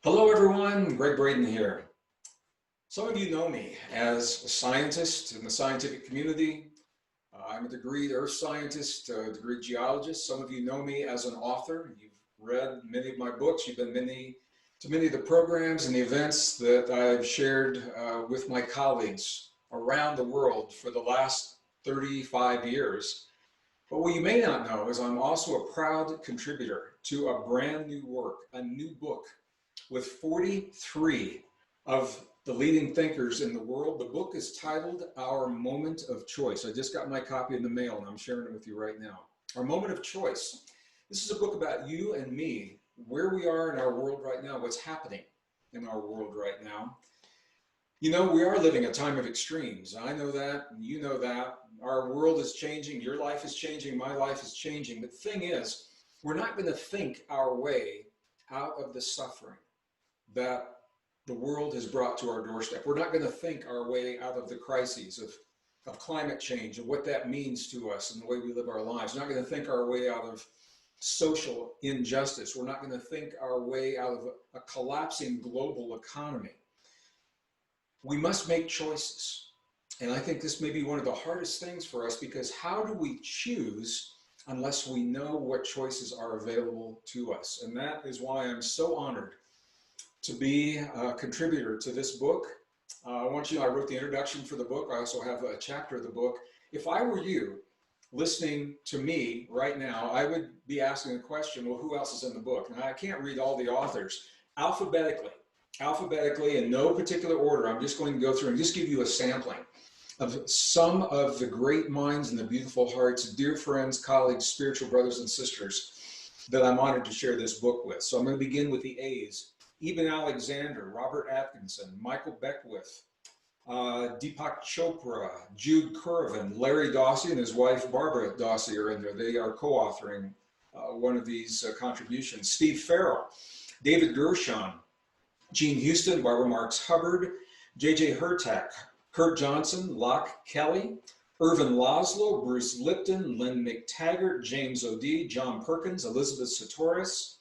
Hello everyone, Gregg Braden here. Some of you know me as a scientist in the scientific community. I'm a degreed earth scientist, a degreed geologist. Some of you know me as an author. You've read many of my books. You've been to many of the programs and the events that I've shared with my colleagues around the world for the last 35 years. But what you may not know is I'm also a proud contributor to a brand new work, a new book with 43 of the leading thinkers in the world. The book is titled Our Moment of Choice. I just got my copy in the mail and I'm sharing it with you right now. Our Moment of Choice. This is a book about you and me, where we are in our world right now, what's happening in our world right now. You know, we are living a time of extremes. I know that, and you know that. Our world is changing, your life is changing, my life is changing. But the thing is, we're not going to think our way out of the suffering that the world has brought to our doorstep. We're not going to think our way out of the crises of climate change and what that means to us and the way we live our lives. We're not going to think our way out of social injustice. We're not going to think our way out of a collapsing global economy. We must make choices. And I think this may be one of the hardest things for us, because how do we choose unless we know what choices are available to us? And that is why I'm so honored to be a contributor to this book. I wrote the introduction for the book. I also have a chapter of the book. If I were you listening to me right now, I would be asking the question, well, who else is in the book? Now, I can't read all the authors alphabetically in no particular order. I'm just going to go through and just give you a sampling of some of the great minds and the beautiful hearts, dear friends, colleagues, spiritual brothers and sisters that I'm honored to share this book with. So I'm going to begin with the A's. Eben Alexander, Robert Atkinson, Michael Beckwith, Deepak Chopra, Jude Curvin, Larry Dossey and his wife Barbara Dossey are in there. They are co-authoring one of these contributions. Steve Farrell, David Gershon, Gene Houston, Barbara Marx Hubbard, J.J. Hurtak, Kurt Johnson, Locke Kelly, Irvin Laszlo, Bruce Lipton, Lynn McTaggart, James O'D, John Perkins, Elizabeth Satori,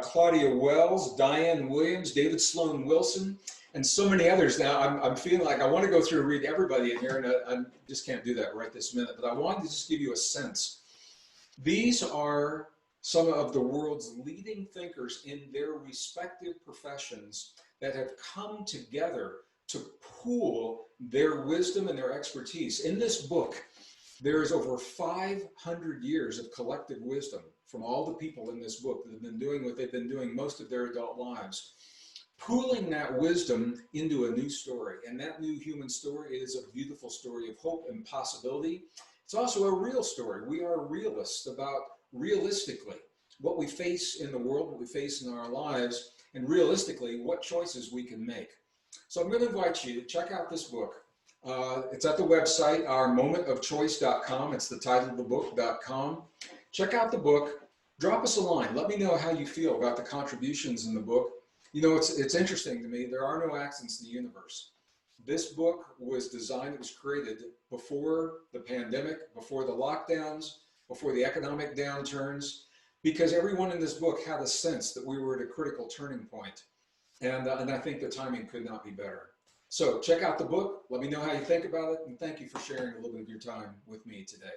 Claudia Wells, Diane Williams, David Sloan Wilson, and so many others. Now, I'm feeling like I want to go through and read everybody in here, and I just can't do that right this minute, but I wanted to just give you a sense. These are some of the world's leading thinkers in their respective professions that have come together to pool their wisdom and their expertise. In this book, there is over 500 years of collective wisdom from all the people in this book that have been doing what they've been doing most of their adult lives, pooling that wisdom into a new story. And that new human story is a beautiful story of hope and possibility. It's also a real story. We are realists about realistically what we face in the world, what we face in our lives, and realistically what choices we can make. So I'm going to invite you to check out this book. It's at the website, ourmomentofchoice.com. It's the title of the book.com. Check out the book. Drop us a line. Let me know how you feel about the contributions in the book. You know, it's interesting to me. There are no accidents in the universe. This book was designed, it was created before the pandemic, before the lockdowns, before the economic downturns, because everyone in this book had a sense that we were at a critical turning point. And I think the timing could not be better. So check out the book. Let me know how you think about it. And thank you for sharing a little bit of your time with me today.